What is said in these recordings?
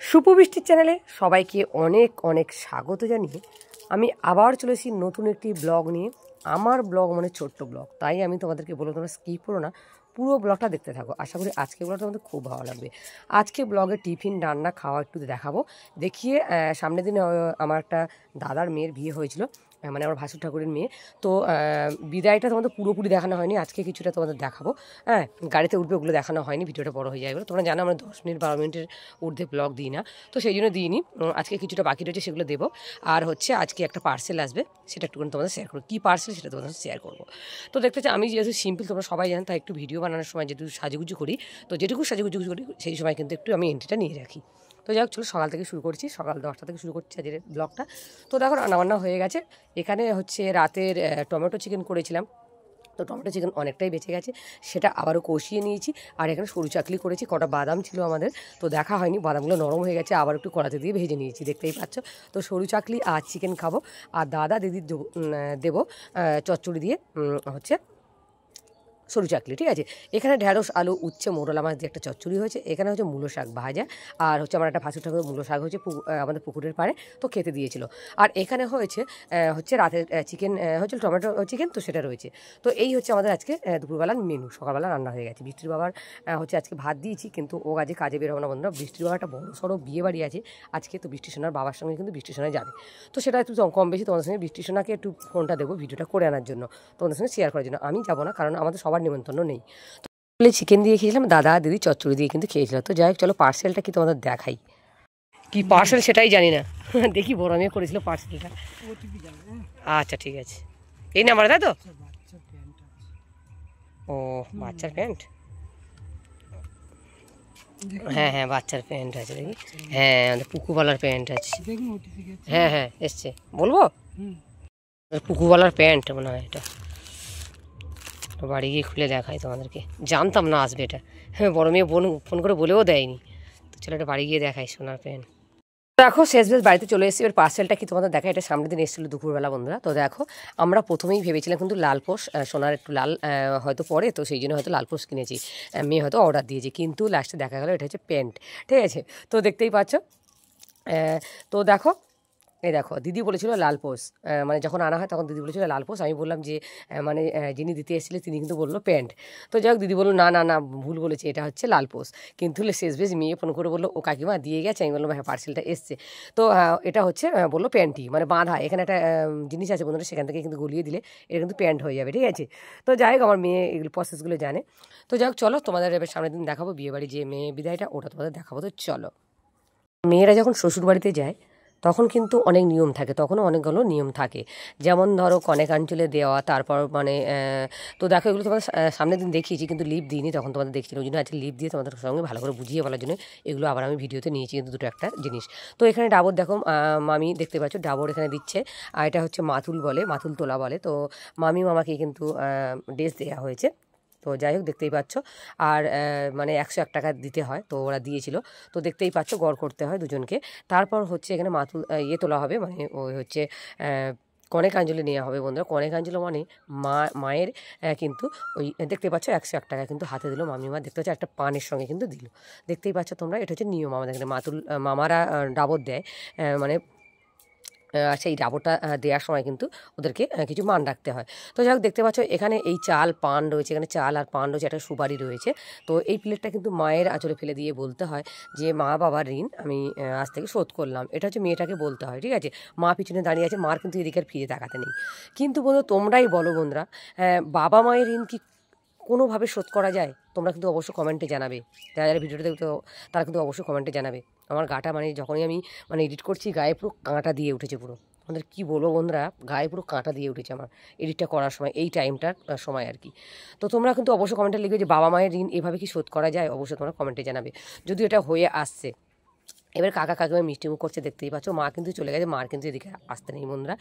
সুপবৃষ্টির চ্যানেলে সবাইকে অনেক অনেক স্বাগত জানিয়ে আমি আবার চলেছি নতুন একটি ব্লগ নিয়ে। আমার ব্লগ মানে ছোট্ট ব্লগ, তাই আমি তোমাদেরকে বলবো তোমরা স্কিপ করো না, পুরো ব্লগটা দেখতে থাকো। আশা করি আজকে ব্লগটা তোমাদের খুব ভালো লাগবে। আজকে ব্লগে টিফিন রান্না খাওয়া একটু দেখাবো। দেখিয়ে সামনের দিনে আমার একটা দাদার মেয়ের বিয়ে হয়েছিল, মানে আমার ভাসুর ঠাকুরের মেয়ে। তো বিদায়টা তোমাদের পুরোপুরি দেখানো হয়নি, আজকে কিছুটা তোমাদের দেখাবো। হ্যাঁ, গাড়িতে উঠবে ওগুলো দেখানো হয়নি, ভিডিওটা বড় হয়ে যায় বলে। তোমরা জানো আমরা 10 মিনিট 12 মিনিটের ঊর্ধ্বে ব্লগ দিই না, তো সেই জন্য দিইনি। আজকে কিছুটা বাকি রয়েছে, সেগুলো দেবো। আর হচ্ছে আজকে একটা পার্সেল আসবে, সেটা একটুখানি তোমাদের শেয়ার করবো। কী পার্সেল সেটা তোমাদের শেয়ার করবো। তো দেখতে চাই আমি যেহেতু সিম্পল, তোমরা সবাই জানো, তাই একটু ভিডিও বানানোর সময় যেহেতু সাজুগুজু করি, তো যেটুকু সাজুগুজু করি সেই সময় কিন্তু একটু আমি এন্ট্রিটা নিয়ে রাখি। তো যাই হোক, চলো সকাল থেকে শুরু করছি, সকাল 10টা থেকে শুরু করছি আজকের ব্লগটা। তো দেখো রান্নাবান্না হয়ে গেছে। এখানে হচ্ছে রাতের টমেটো চিকেন করেছিলাম, তো টমেটো চিকেন অনেকটাই বেঁচে গেছে, সেটা আবারও কষিয়ে নিয়েছি। আর এখানে সরু চাকলি করেছি, কটা বাদাম ছিল আমাদের, তো দেখা হয়নি, বাদামগুলো নরম হয়ে গেছে, আবার একটু কড়াতে দিয়ে ভেজে নিয়েছি, দেখতেই পাচ্ছ। তো সরু চাকলি আর চিকেন খাবো, আর দাদা দিদির দেবো চচ্চড়ি দিয়ে হচ্ছে সরু চাকলি, ঠিক আছে। এখানে ঢ্যাঁড়স আলু উচ্ছে মোরলা মাছ দিয়ে একটা চচ্চড়ি হয়েছে। এখানে হচ্ছে মূলো শাক ভাজা, আর হচ্ছে আমার একটা ভাসুর ঠাকুরের মূলো শাক হয়েছে আমাদের পুকুরের পাড়ে, তো খেতে দিয়েছিল। আর এখানে হয়েছে হচ্ছে রাতের চিকেন হচ্ছে টমেটো চিকেন, তো সেটা রয়েছে। তো এই হচ্ছে আমাদের আজকে দুপুরবেলার মেনু। সকালবেলা রান্না হয়ে গেছে। বৃষ্টির বাবার হচ্ছে আজকে ভাত দিয়েছি, কিন্তু ও আজকে কাজে বেরোবো না বন্ধুরা। বৃষ্টির বাবা একটা বড় সড়ো বিয়ে বাড়ি আছে আজকে, তো বৃষ্টি সোনার বাবার সঙ্গে কিন্তু বৃষ্টি সোনায় যাবে। তো সেটা একটু কম বেশি তোমাদের সঙ্গে বৃষ্টি সোনাকে একটু ফোনটা দেবো ভিডিওটা করে আনার জন্য, তোমাদের সঙ্গে শেয়ার করার জন্য। আমি যাবো না, কারণ আমাদের সবার নিমন্ত্রণ নেই। চিকেন দিয়ে খেয়েছিলাম, দাদা দিদি চচ্চড়ি দিয়ে কিন্তু খেয়েছিল। তো যাই হোক, চলো পার্সেলটা কি তোমাদের দেখাই। কি পার্সেল সেটাই জানি না, দেখি বড় মেয়ে করেছিল পার্সেলটা। আচ্ছা ঠিক আছে, এই নাম্বারে তাই তো? ও বাচ্চার প্যান্ট, হ্যাঁ হ্যাঁ বাচ্চার প্যান্ট আছে, দেখি। হ্যাঁ আমাদের পুকুওয়ালার প্যান্ট আছে, হ্যাঁ হ্যাঁ এসছে। বলবো পুকুওয়ালার প্যান্ট মনে হয় এটা, বাড়ি গিয়ে খুলে দেখাই তোমাদেরকে। জানতাম না আসবে এটা, হ্যাঁ বড় মেয়ে ফোন করে বলেও দেয়নি। তো চলো এটা বাড়ি গিয়ে দেখাই, সোনার প্যান্ট। দেখো শেষ বেশ বাড়িতে চলে এসেছি। এবার পার্সেলটা কি তোমাদের দেখা, এটা সামনের দিন এসেছিলো দুপুরবেলা বন্ধুরা। তো দেখো আমরা প্রথমেই ভেবেছিলাম কিন্তু লালপোষ, সোনার একটু লাল হয়তো পরে, তো সেই জন্য হয়তো লালপোষ কিনেছি, মেয়ে হয়তো অর্ডার দিয়েছি, কিন্তু লাস্টে দেখা গেলো এটা হচ্ছে প্যান্ট, ঠিক আছে। তো দেখতেই পাচ্ছ। তো দেখো এই দেখো, দিদি বলেছিল লালপোষ, মানে যখন আনা হয় তখন দিদি বলেছিল লালপোষ। আমি বললাম যে মানে যিনি দিতে এসেছিলেন তিনি কিন্তু বললো প্যান্ট। তো যাই হোক, দিদি বললো না না না ভুল বলেছে, এটা হচ্ছে লালপোষ। কিন্তু শেষ বেশ মেয়ে ফোন করে বললো ও কাকিমা দিয়ে গেছে। আমি বললাম হ্যাঁ পার্সেলটা এসছে। তো এটা হচ্ছে বললো প্যান্টই, মানে বাঁধা এখানে একটা জিনিস আছে বন্ধুরা, সেখান থেকে কিন্তু গলিয়ে দিলে এটা কিন্তু প্যান্ট হয়ে যাবে, ঠিক আছে। তো যাই হোক, আমার মেয়ে এগুলো প্রসেসগুলো জানে। তো যাই হোক চলো, তোমাদের এবার সামনের দিন দেখাবো বিয়েবাড়ি যে মেয়ে বিদায়টা, ওটা তোমাদের দেখাবো। তো চলো, মেয়েরা যখন শ্বশুর বাড়িতে যায় তখন কিন্তু অনেক নিয়ম থাকে, তখনও অনেকগুলো নিয়ম থাকে। যেমন ধরো কনে কাঞ্চলে দেওয়া, তারপর মানে তো দেখো এগুলো তোমাদের সামনের দিন দেখিয়েছি, কিন্তু লিপ দিইনি, তখন তোমাদের দেখছিল। ওই জন্য আজকে লিপ দিয়ে তোমাদের সঙ্গে ভালো করে বুঝিয়ে বলার জন্য এগুলো আবার আমি ভিডিওতে নিয়েছি, কিন্তু দুটো একটা জিনিস। তো এখানে ডাবর দেখো, মামি দেখতে পাচ্ছ ডাবর এখানে দিচ্ছে, আর এটা হচ্ছে মাতুল বলে, মাতুল তোলা বলে। তো মামি মামাকে কিন্তু ড্রেস দেওয়া হয়েছে। তো যাই হোক দেখতেই পাচ্ছ। আর মানে 101 টাকা দিতে হয়, তো ওরা দিয়েছিল। তো দেখতেই পাচ্ছ গড় করতে হয় দুজনকে। তারপর হচ্ছে এখানে মাতুল তোলা হবে, মানে ওই হচ্ছে কনেক আঞ্জলি নেওয়া হবে বন্ধুরা। কনেক আঞ্জলি মানে মায়ের কিন্তু ওই দেখতে পাচ্ছ 101 টাকা কিন্তু হাতে দিল মামিমা, দেখতে পাচ্ছ একটা পানের সঙ্গে কিন্তু দিল, দেখতেই পাচ্ছ তোমরা। এটা হচ্ছে নিয়ম আমাদের এখানে, মাতুল মামারা ডাবর দেয়, মানে সেই ডাবরটা দেওয়ার সময় কিন্তু ওদেরকে কিছু মান রাখতে হয়। তো যাই হোক দেখতে পাচ্ছ এখানে এই চাল পান রয়েছে, এখানে চাল আর পান রয়েছে, একটা সুপারি রয়েছে। তো এই প্লেটটা কিন্তু মায়ের আঁচলে ফেলে দিয়ে বলতে হয় যে মা বাবার ঋণ আমি আজ থেকে শোধ করলাম, এটা হচ্ছে মেয়েটাকে বলতে হয়, ঠিক আছে। মা পিছনে দাঁড়িয়ে আছে, মার কিন্তু এদিকে আর ফিরে তাকাতে নেই। কিন্তু বন্ধু তোমরাই বলো বন্ধুরা, বাবা মায়ের ঋণ কি কোনোভাবে শোধ করা যায়? তোমরা কিন্তু অবশ্যই কমেন্টে জানাবে, যারা যারা ভিডিওটা দেখতো তারা কিন্তু অবশ্যই কমেন্টে জানাবে। আমার গাটা মানে যখনই আমি মানে এডিট করছি গায়ে পুরো কাঁটা দিয়ে উঠেছে পুরো, আমাদের কী বলবো বন্ধুরা, গায়ে পুরো কাঁটা দিয়ে উঠেছে আমার এডিটটা করার সময়, এই টাইমটার সময় আর কি। তো তোমরা কিন্তু অবশ্যই কমেন্টে লিখবে যে বাবা মায়ের ঋণ এভাবে কি শোধ করা যায়, অবশ্যই তোমরা কমেন্টে জানাবে যদি এটা হয়ে আসছে। এবার কাকা কাকিমা মিষ্টিমুখ করছে, দেখতেই পাচ্ছ। মা কিন্তু চলে গেছে, মার কিন্তু এদিকে আসতে নেই বন্ধুরা,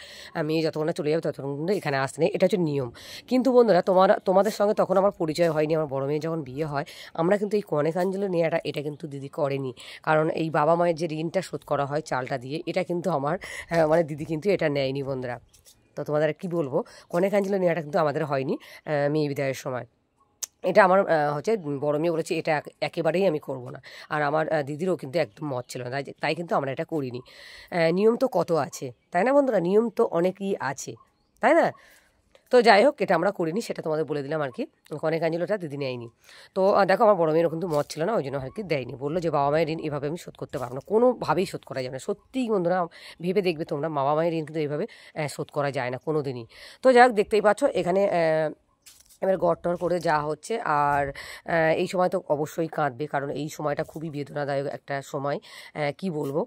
মেয়ে যতক্ষণ না চলে যাবে ততক্ষণ কিন্তু এখানে আসতে নেই, এটা হচ্ছে নিয়ম। কিন্তু বন্ধুরা তোমাদের সঙ্গে তখন আমার পরিচয় হয়নি, আমার বড় মেয়ে যখন বিয়ে হয় আমরা কিন্তু এই কনেকাঞ্জলি নেওয়াটা এটা কিন্তু দিদি করেনি, কারণ এই বাবা মায়ের যে ঋণটা শোধ করা হয় চালটা দিয়ে, এটা কিন্তু আমার মানে দিদি কিন্তু এটা নেয়নি বন্ধুরা। তো তোমাদের কি বলবো, কনেকাঞ্জলি নেওয়াটা কিন্তু আমাদের হয়নি মেয়ে বিদায়ের সময়। এটা আমার হচ্ছে বড় মেয়ে বলেছে এটা একেবারেই আমি করব না। আর আমার দিদিরও কিন্তু একদম মত ছিল না, তাই কিন্তু আমরা এটা করিনি। নিয়ম তো কত আছে, তাই না বন্ধুরা? নিয়ম তো অনেকই আছে, তাই না? তো যাই হোক, এটা আমরা করিনি, সেটা তোমাদের বলে দিলাম আর কি। কনেকাঞ্জলিটা দিদি নেয়নি। তো দেখো আমার বড় মেয়েরও কিন্তু মত ছিল না, ওই জন্য আর কি দেয়নি। বললো যে বাবা মায়ের ঋণ এভাবে আমি শোধ করতে পারবো না, কোনোভাবেই শোধ করা যাবে না। সত্যিই বন্ধুরা ভেবে দেখবে তোমরা, বাবা মায়ের ঋণ কিন্তু এইভাবে শোধ করা যায় না কোনো দিনই। তো যাই হোক, দেখতেই পাচ্ছ এখানে এবার গড়টর করে যাওয়া হচ্ছে। আর এই সময় তো অবশ্যই কাঁদবে, কারণ এই সময়টা খুবই বেদনাদায়ক একটা সময়, কি বলবো,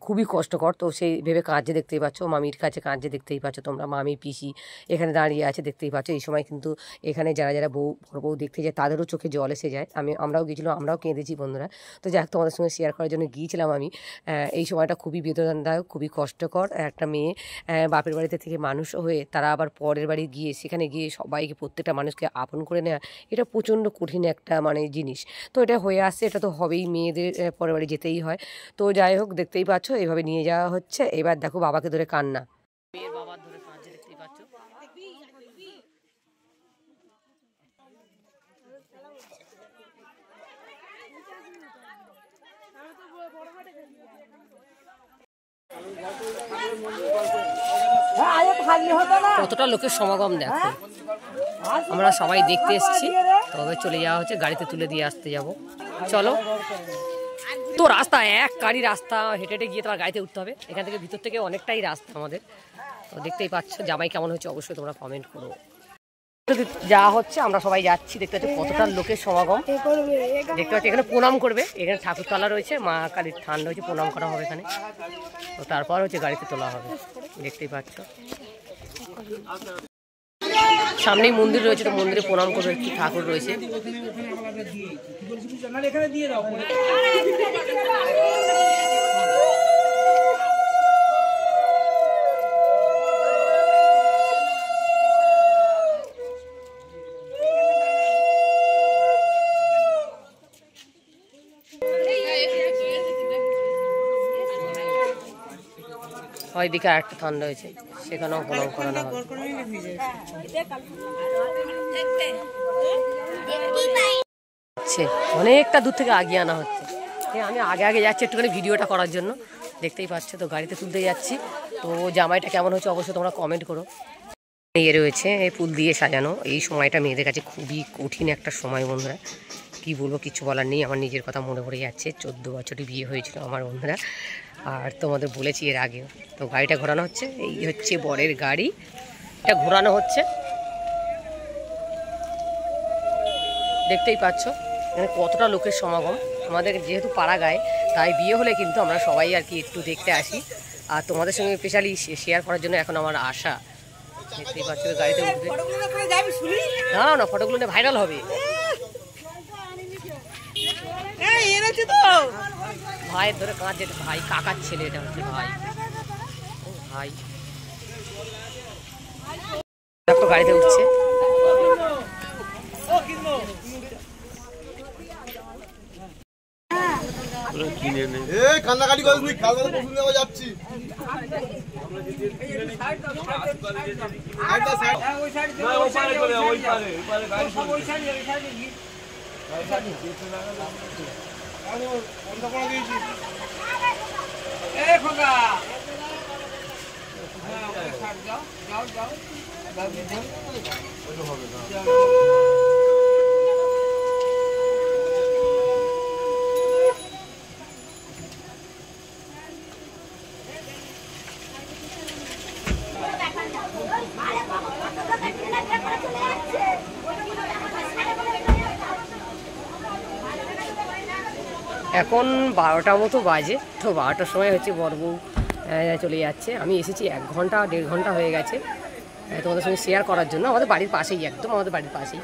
খুবই কষ্টকর। তো সেই ভেবে কাঁদছে, দেখতেই পাচ্ছ মামির কাছে কাঁদছে, দেখতেই পাচ্ছ তোমরা। মামি পিসি এখানে দাঁড়িয়ে আছে, দেখতেই পাচ্ছ। এই সময় কিন্তু এখানে যারা যারা বড় বউ দেখতে যায় তাদেরও চোখে জল এসে যায়। আমরাও গিয়েছিলাম, আমরাও কেঁদেছি বন্ধুরা। তো যাই হোক, তোমাদের সঙ্গে শেয়ার করার জন্য গিয়েছিলাম আমি। এই সময়টা খুবই বেদনাদায়ক, খুবই কষ্টকর। একটা মেয়ে বাপের বাড়িতে থেকে মানুষ হয়ে তারা আবার পরের বাড়ি গিয়ে সেখানে গিয়ে সবাইকে, প্রত্যেকটা মানুষকে আপন করে নেওয়া, এটা প্রচণ্ড কঠিন একটা জিনিস। তো এটা হয়ে আসছে, এটা তো হবেই, মেয়েদের পরের বাড়ি যেতেই হয়। তো যাই হোক, দেখতেই পাচ্ছ এভাবে নিয়ে যাওয়া হচ্ছে। এবার দেখো বাবাকে ধরে কান্না, মেয়ের বাবার ধরে কাঁদছে, দেখতেই পাচ্ছ। কতটা লোকের সমাগম দেখো, আমরা সবাই দেখতে এসেছি। তবে চলে যাওয়া হচ্ছে, গাড়িতে তুলে দিয়ে আসতে যাব। চলো। তো রাস্তা এক গাড়ি রাস্তা, হেঁটে হেঁটে গিয়ে তোমার গাড়িতে উঠতে হবে। এখান থেকে ভিতর থেকে অনেকটাই রাস্তা আমাদের। তো দেখতেই পাচ্ছ, জামাই কেমন হচ্ছে অবশ্যই তোমরা কমেন্ট করো। যাওয়া হচ্ছে, আমরা সবাই যাচ্ছি। দেখতে পাচ্ছি কতটা লোকের সমাগম, দেখতে পাচ্ছি। এখানে প্রণাম করবে, এখানে ঠাকুরতলা রয়েছে, মা কালীর থান রয়েছে, প্রণাম করা হবে এখানে। তো তারপর হচ্ছে গাড়িতে তোলা হবে, দেখতেই পাচ্ছ। সামনেই মন্দির রয়েছে, তো মন্দিরে প্রণাম করবে, একটি ঠাকুর রয়েছে। ওইদিকে আর একটা থান রয়েছে, সেখানেও প্রণাম করানো হবে। অনেকটা দূর থেকে আগিয়ে আনা হচ্ছে। আমি আগে আগে যাচ্ছি একটুখানি ভিডিওটা করার জন্য, দেখতেই পাচ্ছ। তো গাড়িতে তুলতে যাচ্ছি। তো জামাইটা কেমন হচ্ছে অবশ্যই তোমরা কমেন্ট করো। ইয়ে রয়েছে এই ফুল দিয়ে সাজানো, এই সময়টা মেয়েদের কাছে খুবই কঠিন একটা সময় বন্ধুরা, কি বলবো, কিছু বলার নেই। আমার নিজের কথা মনে পড়ে যাচ্ছে, 14 বছরই বিয়ে হয়েছিল আমার বন্ধুরা, আর তোমাদের বলেছি এর আগেও। তো গাড়িটা ঘোরানো হচ্ছে, এই হচ্ছে বরের গাড়ি, এটা ঘোরানো হচ্ছে, দেখতেই পাচ্ছ। এখানে কতটা লোকের সমাগম। আমাদের যেহেতু পাড়া গায়ে, তাই বিয়ে হলে কিন্তু আমরা সবাই আর কি একটু দেখতে আসি। আর তোমাদের সঙ্গে স্পেশালি শেয়ার করার জন্য এখন আমার আশা। দেখতেই পাচ্ছ গাড়িতে উঠবে, না না ফটোগুলো ভাইরাল হবে। ভাইয়ের ধরে কাঁদছে, ভাই কাকার ছেলে, এটা হচ্ছে ভাই। ও ভাই, দেখো গাড়িতে উঠছে। কান্নাকাটি করিস, খালবাতে পশু নেওয়া যাচ্ছি। এখন 12টা মতো বাজে। তো 12টার সময় হচ্ছে বড়বউ চলে যাচ্ছে। আমি এসেছি 1 ঘন্টা 1.5 ঘন্টা হয়ে গেছে তোমাদের সঙ্গে শেয়ার করার জন্য। আমাদের বাড়ির পাশেই, একদম আমাদের বাড়ির পাশেই,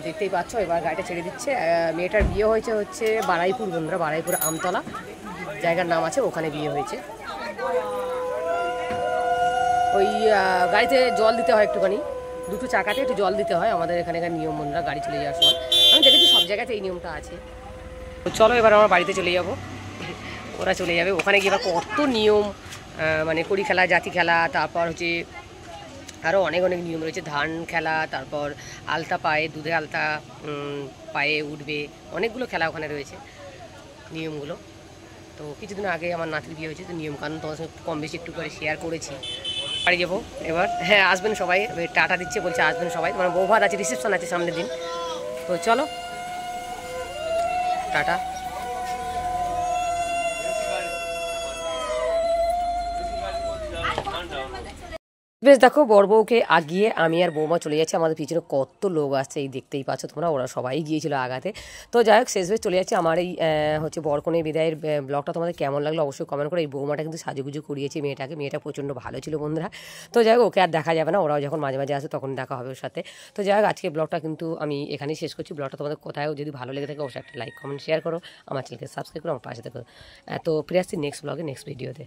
দেখতেই পাচ্ছ। এবার গাড়িটা ছেড়ে দিচ্ছে। মেয়েটার বিয়ে হচ্ছে বারাইপুর বন্ধুরা, বারাইপুর আমতলা জায়গার নাম আছে, ওখানে বিয়ে হয়েছে। ওই গাড়িতে জল দিতে হয় একটুখানি, 2টো চাকাতে একটু জল দিতে হয় আমাদের এখানকার নিয়ম বন্ধুরা, গাড়ি চলে যাওয়ার সময়। আমি দেখেছি সব জায়গাতে এই নিয়মটা আছে। তো চলো এবার আমার বাড়িতে চলে যাব, ওরা চলে যাবে। ওখানে গিয়ে এবার কত নিয়ম, কড়ি খেলা, জাতি খেলা, তারপর হচ্ছে আরও অনেক অনেক নিয়ম রয়েছে, ধান খেলা, তারপর আলতা পায়ে, দুধে আলতা পায়ে উঠবে, অনেকগুলো খেলা ওখানে রয়েছে নিয়মগুলো। তো কিছুদিন আগে আমার নাতির বিয়ে হয়েছে, তো নিয়মকানুন তোমার সঙ্গে কম বেশি একটু করে শেয়ার করেছি। বাড়ি যাবো এবার, হ্যাঁ আসবেন সবাই, টাটা দিচ্ছে, বলছে আসবেন সবাই, মানে বৌভাত আছে, রিসেপশন আছে সামনের দিন, তো চলো টাটা। বেশ দেখো, বর বউকে আগিয়ে আমি আর বৌমা চলে যাচ্ছি, আমাদের পিছনে কত লোক আসছে এই দেখতেই পাচ্ছ তোমরা, ওরা সবাই গিয়েছিল আগাতে। তো যাই হোক শেষ বেশ চলে যাচ্ছে আমার এই হচ্ছে বরকনে বিদায়ের ব্লগটা। তোমাদের কেমন লাগলো অবশ্যই কমেন্ট করে। এই বৌমাটা কিন্তু সাজুগুজু করিয়েছে মেয়েটাকে, মেয়েটা প্রচণ্ড ভালো ছিল বন্ধুরা। তো যাই হোক ওকে আর দেখা যাবে না, ওরাও যখন মাঝে মাঝে আসে তখন দেখা হবে ওর সাথে। তো যাই হোক আজকে ব্লগটা কিন্তু আমি এখানেই শেষ করছি। ব্লগটা তোমাদের কোথাও যদি ভালো লেগে থাকে অবশ্যই একটা লাইক কমেন্ট শেয়ার করো, আমার চ্যানেলকে সাবস্ক্রাইব করো, আমার পাশে দেখো। তো ফিরে আসছি নেক্সট ব্লগে, নেক্সট ভিডিওতে।